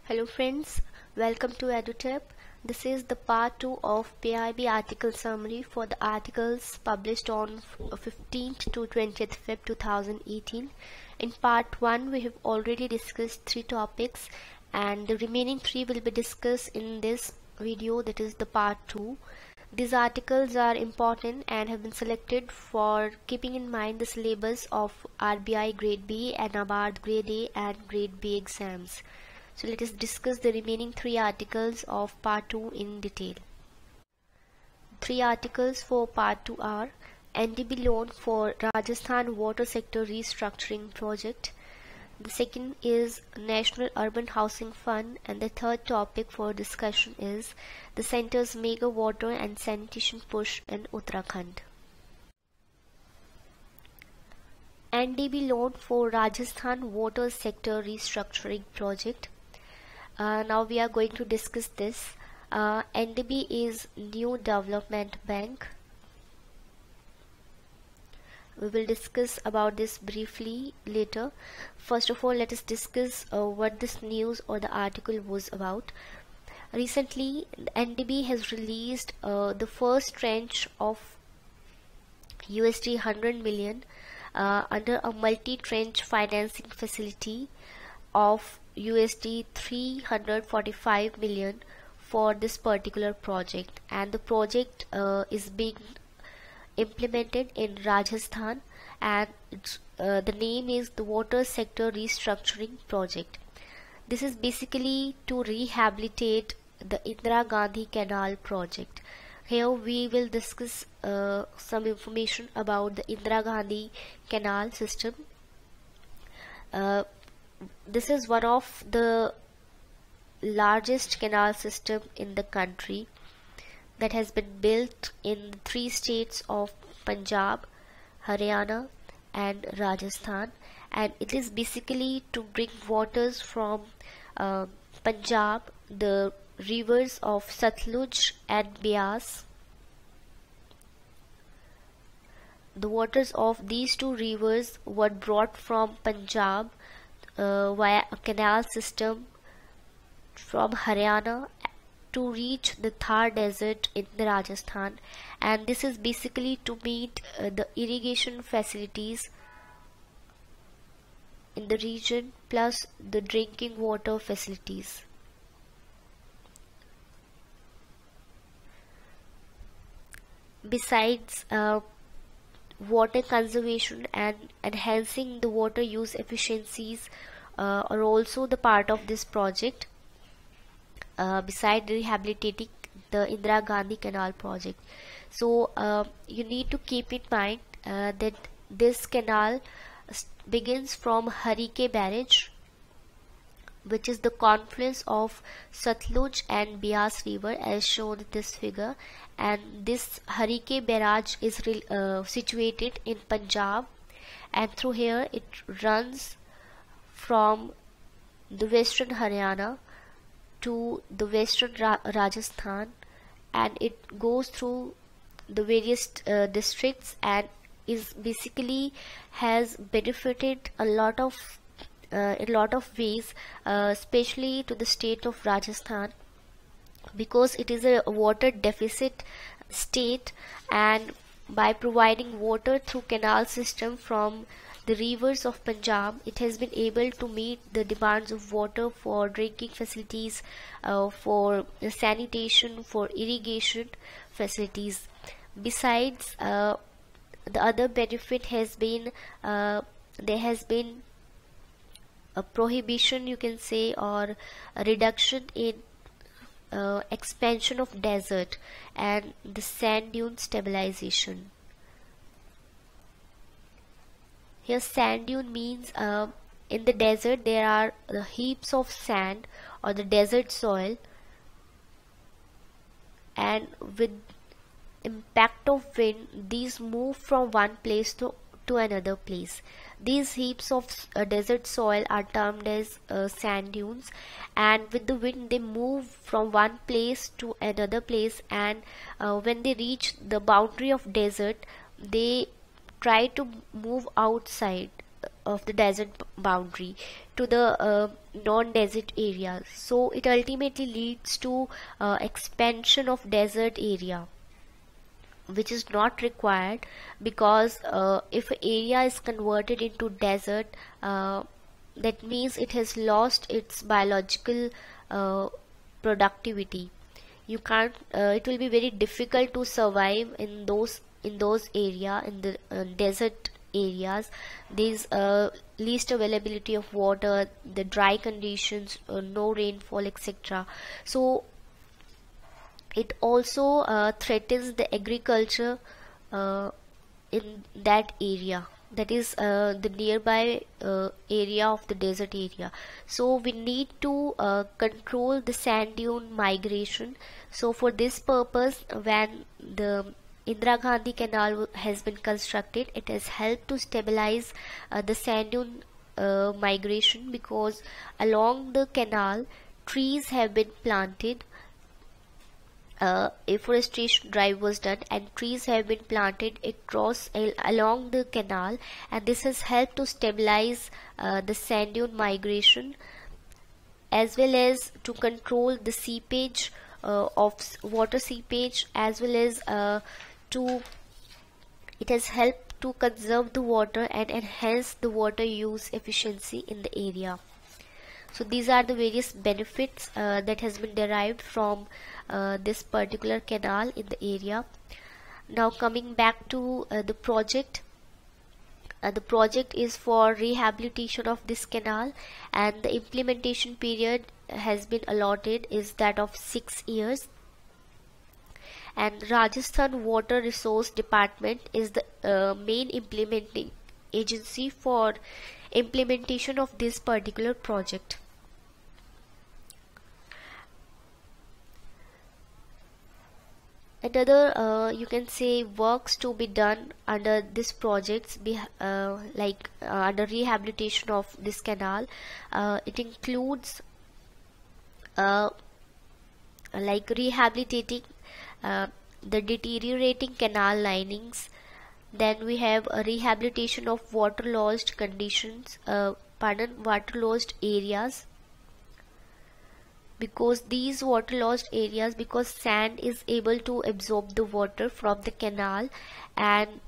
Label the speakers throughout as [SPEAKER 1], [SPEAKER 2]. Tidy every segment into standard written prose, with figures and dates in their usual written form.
[SPEAKER 1] Hello friends, welcome to EduTap. This is the part 2 of PIB article summary for the articles published on 15th to 20th Feb 2018. In part 1 we have already discussed 3 topics and the remaining 3 will be discussed in this video, that is the part 2. These articles are important and have been selected for keeping in mind the syllabus of RBI Grade B and NABARD Grade A and Grade B exams. So let us discuss the remaining 3 articles of part 2 in detail. 3 articles for part 2 are NDB loan for Rajasthan water sector restructuring project. The second is National Urban Housing Fund, and the third topic for discussion is the centre's mega water and sanitation push in Uttarakhand. NDB loan for Rajasthan water sector restructuring project. Now we are going to discuss this. NDB is New Development Bank. We will discuss about this briefly later. First of all, let us discuss what this news or the article was about. Recently, the NDB has released the first tranche of USD 100 million under a multi-tranche financing facility of USD 345 million for this particular project, and the project is being implemented in Rajasthan, and the name is the Water Sector Restructuring Project. This is basically to rehabilitate the Indira Gandhi Canal project. Here we will discuss some information about the Indira Gandhi Canal system. This is one of the largest canal system in the country that has been built in the 3 states of Punjab, Haryana and Rajasthan, and it is basically to bring waters from Punjab, the rivers of Satluj and Beas. The waters of these 2 rivers were brought from Punjab via a canal system from Haryana to reach the Thar desert in the Rajasthan, and this is basically to meet the irrigation facilities in the region plus the drinking water facilities. Besides water conservation and enhancing the water use efficiencies are also the part of this project, beside rehabilitating the Indira Gandhi Canal project. So you need to keep in mind that this canal begins from Harike barrage, which is the confluence of Satluj and Beas river as shown in this figure, and this Harike barrage is situated in Punjab, and through here it runs from the western Haryana to the western Rajasthan, and it goes through the various districts and is basically has benefited a lot of ways, especially to the state of Rajasthan, because it is a water deficit state, and by providing water through canal system from the rivers of Punjab, it has been able to meet the demands of water for drinking facilities, for sanitation, for irrigation facilities. Besides, the other benefit has been there has been a prohibition, you can say, or a reduction in expansion of desert and the sand dune stabilization. Here sand dune means in the desert there are the heaps of sand or the desert soil, and with impact of wind these move from one place to another place. These heaps of desert soil are termed as sand dunes, and with the wind they move from one place to another place, and when they reach the boundary of desert they try to move outside of the desert boundary to the non-desert areas. So it ultimately leads to expansion of desert area, which is not required, because if an area is converted into desert, that means it has lost its biological productivity. You can't it will be very difficult to survive in those area, in the desert areas. There's least availability of water, the dry conditions, no rainfall, etc. So it also threatens the agriculture in that area, that is the nearby area of the desert area. So we need to control the sand dune migration. So for this purpose, when the Indira Gandhi Canal has been constructed, it has helped to stabilize the sand dune migration, because along the canal trees have been planted. Afforestation drive was done and trees have been planted across along the canal, and this has helped to stabilize the sand dune migration, as well as to control the seepage of water seepage, as well as it has helped to conserve the water and enhance the water use efficiency in the area. So these are the various benefits that has been derived from this particular canal in the area. Now coming back to the project. The project is for rehabilitation of this canal, and the implementation period has been allotted is that of 6 years. And Rajasthan Water Resource Department is the main implementing agency for implementation of this particular project. Another you can say works to be done under this projects under rehabilitation of this canal. It includes like rehabilitating the deteriorating canal linings. Then we have a rehabilitation of waterlogged waterlogged areas, because these waterlogged areas, because sand is able to absorb the water from the canal, and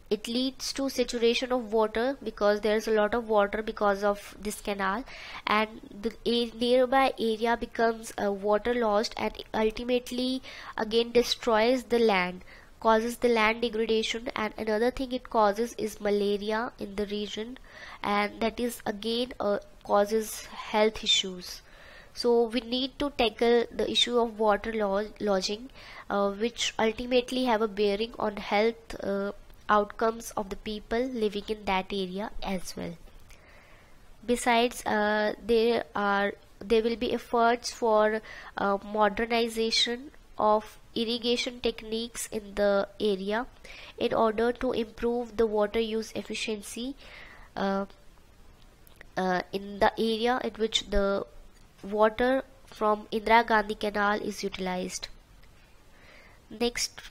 [SPEAKER 1] it leads to saturation of water, because there is a lot of water because of this canal, and the nearby area becomes waterlogged, and ultimately again destroys the land, causes the land degradation. And another thing it causes is malaria in the region, and that is again causes health issues. So we need to tackle the issue of water lodging, which ultimately have a bearing on health outcomes of the people living in that area as well. Besides, there will be efforts for modernization of irrigation techniques in the area in order to improve the water use efficiency in the area in which the water from Indira Gandhi Canal is utilized. Next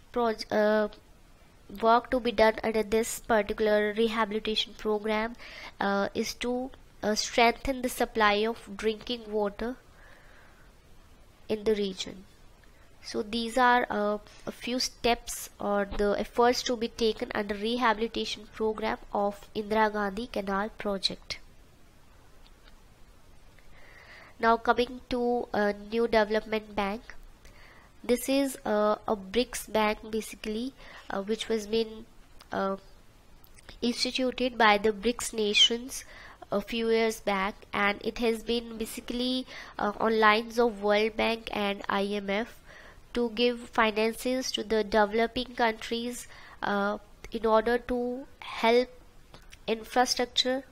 [SPEAKER 1] work to be done under this particular rehabilitation program is to strengthen the supply of drinking water in the region. So these are a few steps or the efforts to be taken under rehabilitation program of Indira Gandhi Canal project. Now coming to a new development bank. This is a BRICS bank basically, which was been instituted by the BRICS nations a few years back, and it has been basically on lines of World Bank and IMF to give finances to the developing countries in order to help infrastructure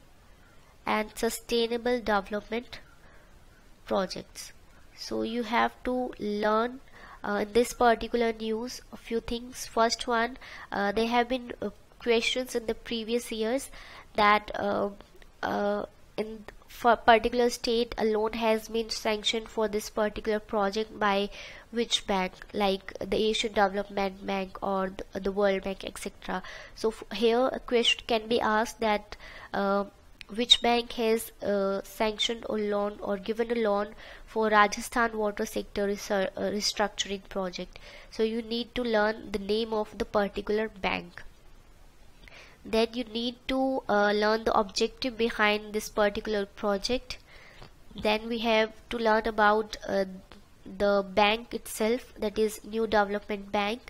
[SPEAKER 1] and sustainable development projects. So you have to learn in this particular news a few things. First one, there have been questions in the previous years that in for particular state a loan has been sanctioned for this particular project by which bank, like the Asian Development Bank or the World Bank, etc. So here a question can be asked that which bank has sanctioned a loan or given a loan for Rajasthan water sector restructuring project. So you need to learn the name of the particular bank. Then you need to learn the objective behind this particular project. Then we have to learn about the bank itself, that is New Development Bank.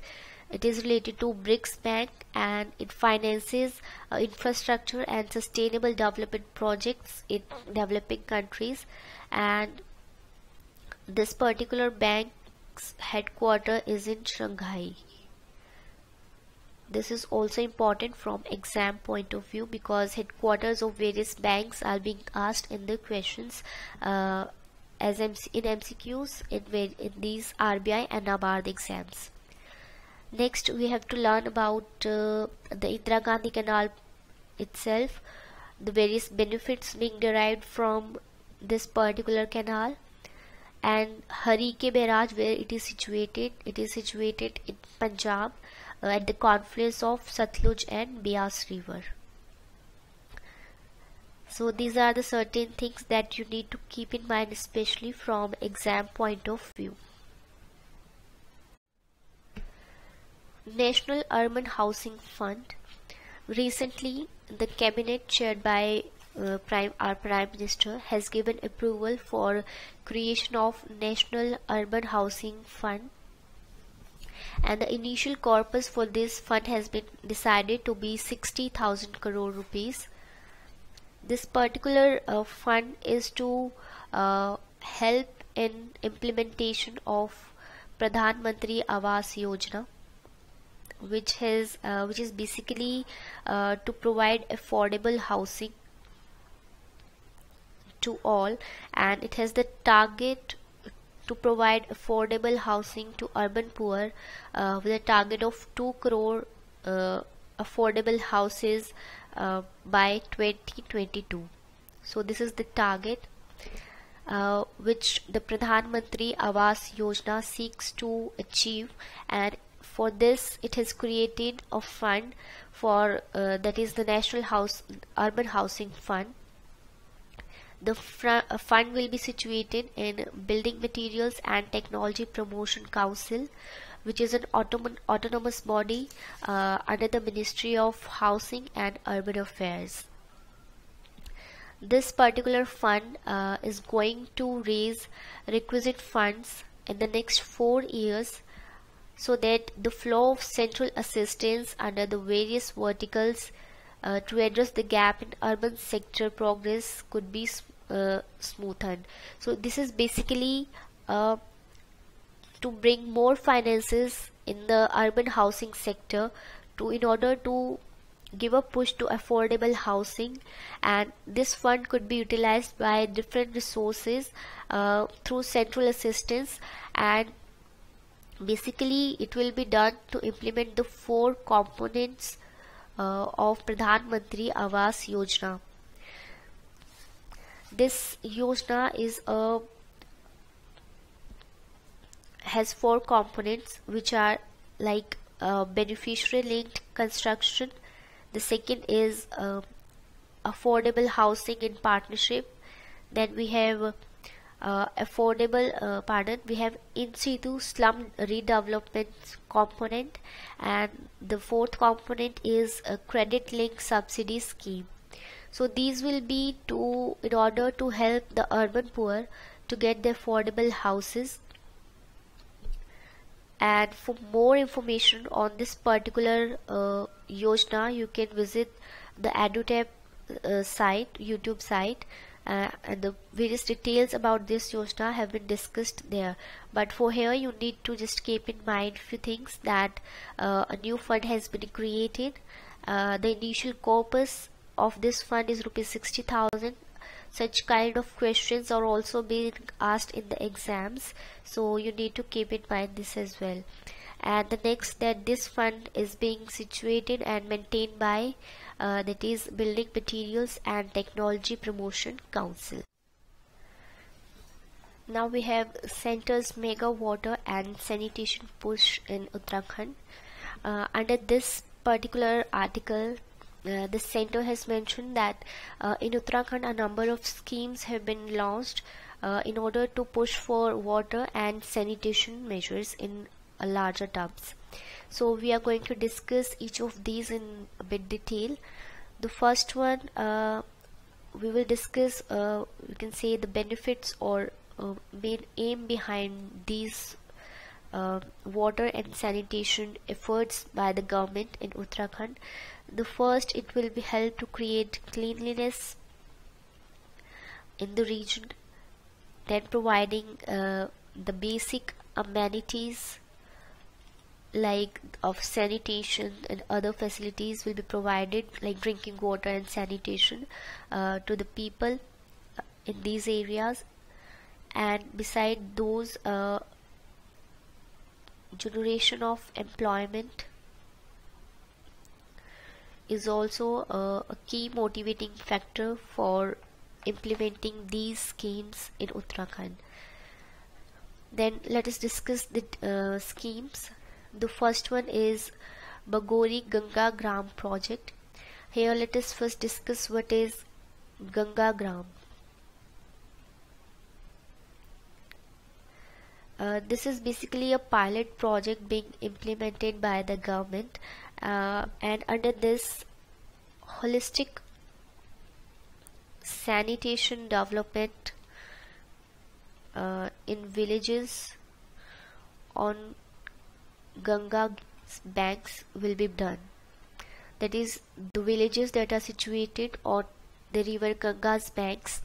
[SPEAKER 1] It is related to BRICS Bank and it finances infrastructure and sustainable development projects in developing countries. And this particular bank's headquarters is in Shanghai. This is also important from exam point of view because headquarters of various banks are being asked in the questions as in MCQs in these RBI and NABARD exams. Next, we have to learn about the Indira Gandhi Canal itself, the various benefits being derived from this particular canal, and Harike Barrage, where it is situated. It is situated in Punjab at the confluence of Satluj and Beas River. So these are the certain things that you need to keep in mind, especially from exam point of view. National Urban Housing Fund. Recently, the cabinet chaired by our Prime Minister has given approval for creation of National Urban Housing Fund, and the initial corpus for this fund has been decided to be 60,000 crore rupees. This particular fund is to help in implementation of Pradhan Mantri Awas Yojana, which is basically to provide affordable housing to all, and it has the target to provide affordable housing to urban poor with a target of 2 crore affordable houses by 2022. So this is the target which the Pradhan Mantri Awas Yojana seeks to achieve, and for this it has created a fund for that is the National Urban Housing Fund. The fund will be situated in Building Materials and Technology Promotion Council, which is an autonomous body under the Ministry of Housing and Urban Affairs. This particular fund is going to raise requisite funds in the next 4 years so that the flow of central assistance under the various verticals to address the gap in urban sector progress could be smoothened. So this is basically to bring more finances in the urban housing sector in order to give a push to affordable housing, and this fund could be utilized by different resources through central assistance, and basically it will be done to implement the 4 components of Pradhan Mantri Awas Yojana. This Yojana has 4 components, which are like beneficiary linked construction. The second is affordable housing in partnership. Then we have we have in situ slum redevelopment component, and the 4th component is a credit link subsidy scheme. So these will be in order to help the urban poor to get the affordable houses. And for more information on this particular Yojana, you can visit the EduTap site, YouTube site, and the various details about this Yojana have been discussed there. But for here, you need to just keep in mind few things, that a new fund has been created. The initial corpus of this fund is rupees 60,000. Such kind of questions are also being asked in the exams, so you need to keep in mind this as well. And the next, that this fund is being situated and maintained by that is Building Materials and Technology Promotion Council. Now we have Centre's mega water and sanitation push in Uttarakhand. Under this particular article, the center has mentioned that in Uttarakhand a number of schemes have been launched in order to push for water and sanitation measures in larger tubs. So we are going to discuss each of these in a bit detail. The first one, we will discuss, we can say, the benefits or main aim behind these water and sanitation efforts by the government in Uttarakhand. The first, it will be help to create cleanliness in the region, then providing the basic amenities like of sanitation and other facilities will be provided, like drinking water and sanitation to the people in these areas. And beside those, generation of employment is also a key motivating factor for implementing these schemes in Uttarakhand. Then let us discuss the schemes. The first one is Bagori Ganga Gram project. Here let us first discuss what is Ganga Gram. This is basically a pilot project being implemented by the government, and under this, holistic sanitation development in villages on Ganga banks will be done. That is, the villages that are situated on the river Ganga's banks,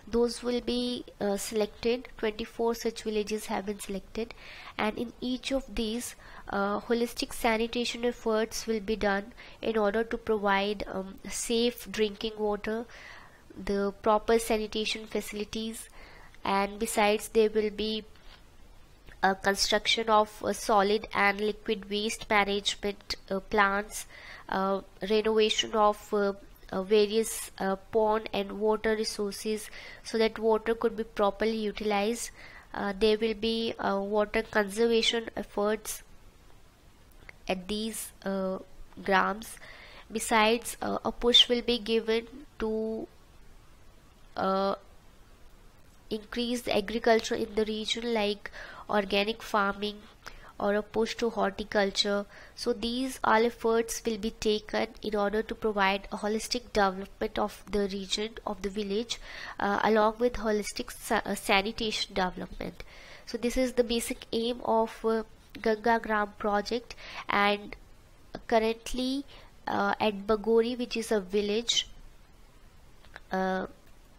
[SPEAKER 1] those will be selected. 24 such villages have been selected, and in each of these holistic sanitation efforts will be done in order to provide safe drinking water, the proper sanitation facilities, and besides there will be construction of solid and liquid waste management plants, renovation of various pond and water resources so that water could be properly utilized. There will be water conservation efforts at these grams. Besides, a push will be given to increase the agriculture in the region, like organic farming or a push to horticulture. So these all efforts will be taken in order to provide a holistic development of the region, of the village, along with holistic sanitation development. So this is the basic aim of Ganga Gram project. And currently at Bagori, which is a village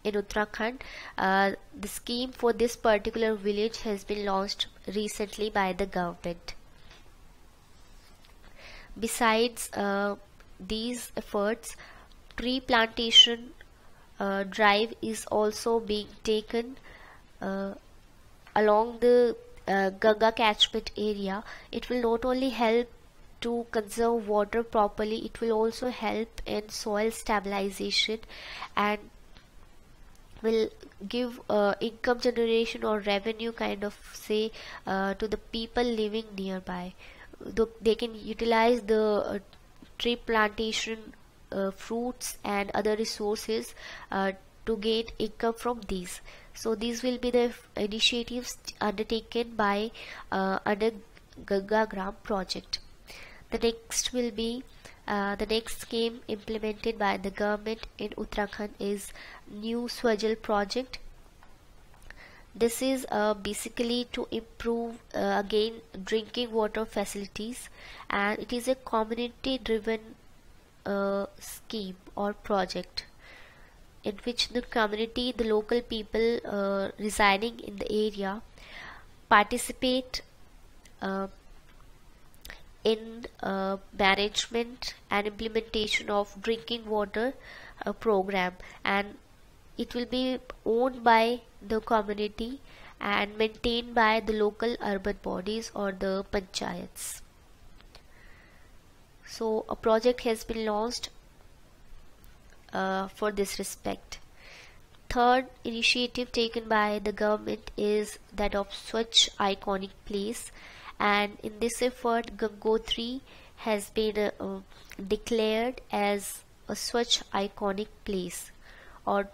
[SPEAKER 1] in Uttarakhand, the scheme for this particular village has been launched recently by the government. Besides these efforts, tree plantation drive is also being taken along the Ganga catchment area. It will not only help to conserve water properly, it will also help in soil stabilization and will give income generation or revenue kind of say to the people living nearby. They can utilize the tree plantation fruits and other resources to gain income from these. So these will be the initiatives undertaken by under Ganga Gram project. The next will be the next scheme implemented by the government in Uttarakhand is New Swajal project. This is basically to improve again drinking water facilities, and it is a community driven scheme or project in which the community, the local people residing in the area participate in management and implementation of drinking water program, and it will be owned by the community and maintained by the local urban bodies or the panchayats. So a project has been launched for this respect. Third initiative taken by the government is that of Swachh Iconic Place, and in this effort Gangotri has been declared as a Swachh iconic place, or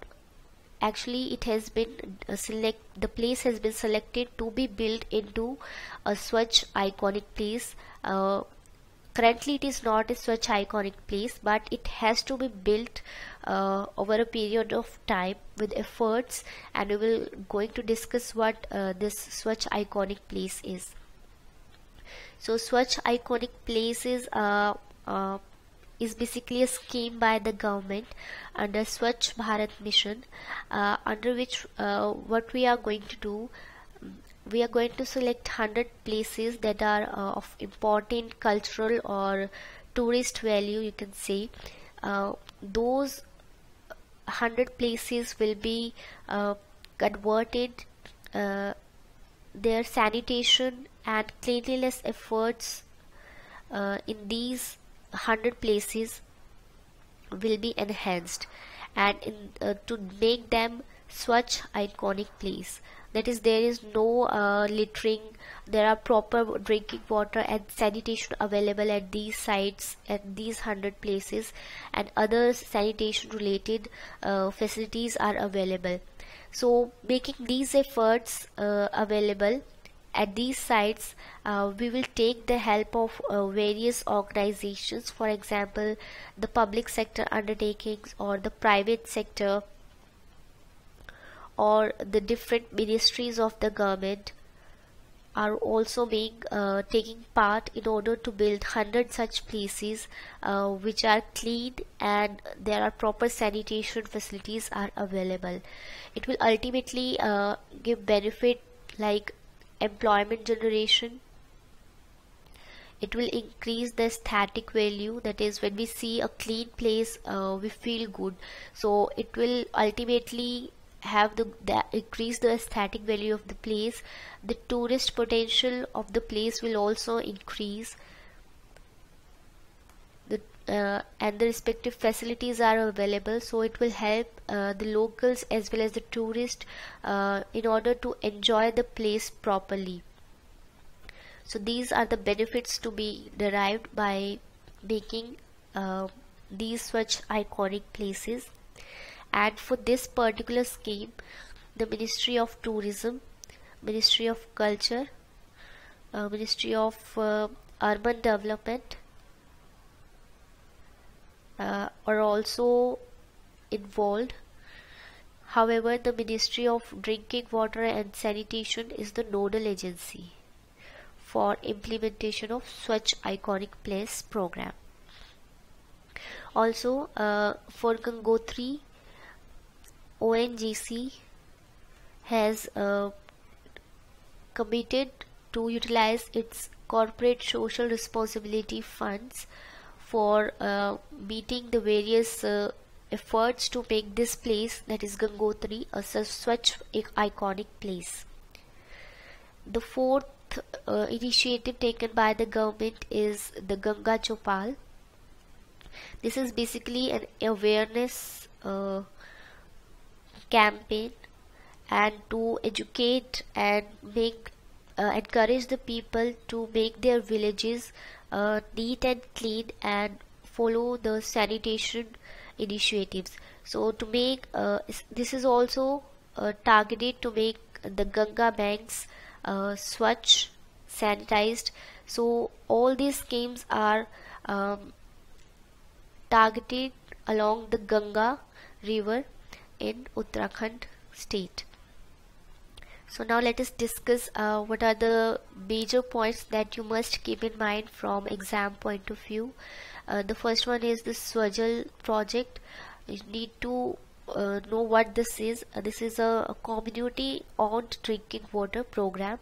[SPEAKER 1] actually it has been the place has been selected to be built into a Swachh iconic place. Currently it is not a Swachh iconic place, but it has to be built over a period of time with efforts, and we will going to discuss what this Swachh iconic place is. So Swachh iconic places is basically a scheme by the government under Swachh Bharat mission, under which what we are going to do, we are going to select 100 places that are of important cultural or tourist value, you can say. Those 100 places will be converted, their sanitation and cleanliness efforts in these 100 places will be enhanced, and to make them Swachh iconic place. That is, there is no littering, there are proper drinking water and sanitation available at these sites, at these 100 places, and other sanitation related facilities are available. So making these efforts available at these sites, we will take the help of various organizations, for example the public sector undertakings or the private sector or the different ministries of the government are also being taking part in order to build 100 such places which are clean and there are proper sanitation facilities are available. It will ultimately give benefit like employment generation. It will increase the aesthetic value, that is, when we see a clean place we feel good, so it will ultimately have the increase the aesthetic value of the place. The tourist potential of the place will also increase. And the respective facilities are available, so it will help the locals as well as the tourists in order to enjoy the place properly. So these are the benefits to be derived by making these Swachh iconic places. And for this particular scheme, the Ministry of Tourism, Ministry of Culture, Ministry of Urban Development are also involved. However, the Ministry of Drinking Water and Sanitation is the nodal agency for implementation of Swachh iconic place program. Also for Gangotri, ONGC has committed to utilize its corporate social responsibility funds for meeting the various efforts to make this place, that is Gangotri, a Swachh iconic place. The fourth initiative taken by the government is the Ganga Chopal. This is basically an awareness campaign and to educate and make encourage the people to make their villages neat and clean and follow the sanitation initiatives. So to make this is also targeted to make the Ganga banks Swachh, sanitized. So all these schemes are targeted along the Ganga river in Uttarakhand state. So now let us discuss what are the major points that you must keep in mind from exam point of view. The first one is the Swajal project. You need to know what this is. This is a community owned drinking water program.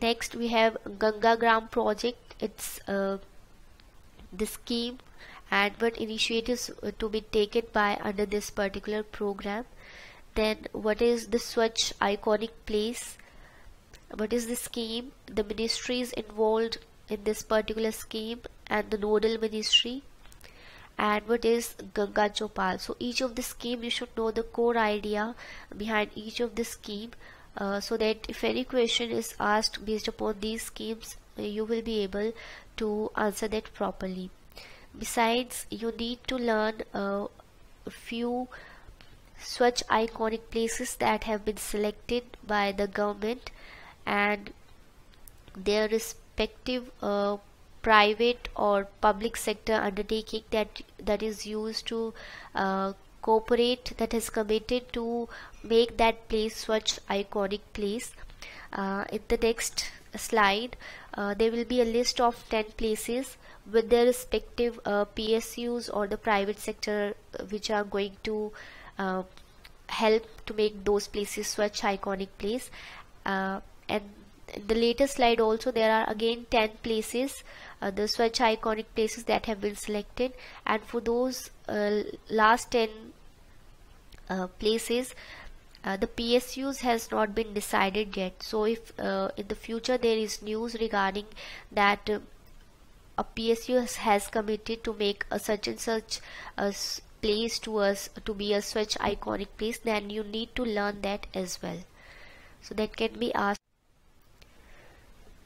[SPEAKER 1] Next we have Ganga Gram project. It's the scheme and what initiatives to be taken by under this particular program. Then what is the Swachh iconic place? What is the scheme? The ministries involved in this particular scheme and the nodal ministry. And what is Ganga Chopal? So each of the scheme you should know the core idea behind each of the scheme, so that if any question is asked based upon these schemes, you will be able to answer that properly. Besides, you need to learn a few such iconic places that have been selected by the government and their respective private or public sector undertaking that is used to cooperate, that is committed to make that place such iconic place. In the next slide, there will be a list of 10 places with their respective PSUs or the private sector which are going to help to make those places such iconic place. And in the latest slide also there are again 10 places, the such iconic places that have been selected, and for those last 10 places the PSUs has not been decided yet. So if in the future there is news regarding that a PSU has committed to make a such and such place to us to be a such iconic place, then you need to learn that as well. So that can be asked.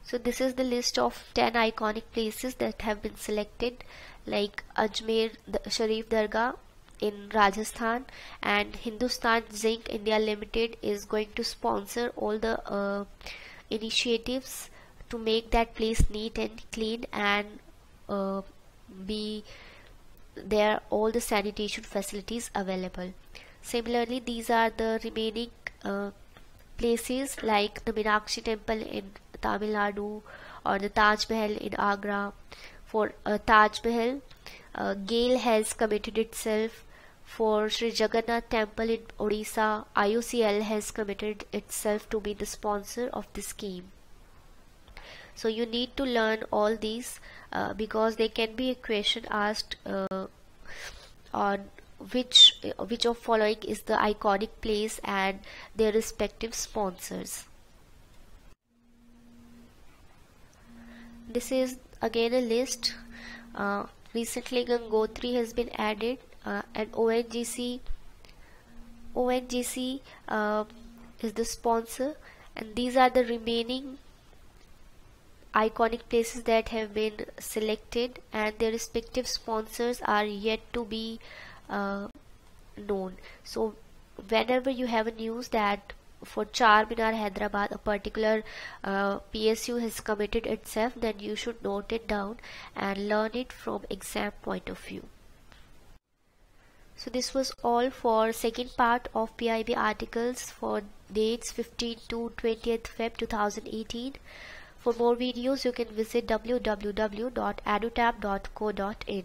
[SPEAKER 1] So this is the list of 10 iconic places that have been selected, like Ajmer Sharif Dargah in Rajasthan, and Hindustan Zinc India Limited is going to sponsor all the initiatives to make that place neat and clean and be there all the sanitation facilities available. Similarly, these are the remaining places like the Meenakshi Temple in Tamil Nadu or the Taj Mahal in Agra. For Taj Mahal, GAIL has committed itself. For Sri Jagannath Temple in Odisha, IOCL has committed itself to be the sponsor of the scheme. So you need to learn all these because there can be a question asked on which of following is the iconic place and their respective sponsors. This is again a list. Recently Gangotri has been added and ONGC is the sponsor, and these are the remaining iconic places that have been selected and their respective sponsors are yet to be known. So whenever you have a news that for Charminar Hyderabad a particular PSU has committed itself, then you should note it down and learn it from exam point of view. So this was all for second part of PIB articles for dates 15 to 20th Feb 2018. For more videos you can visit www.edutap.co.in.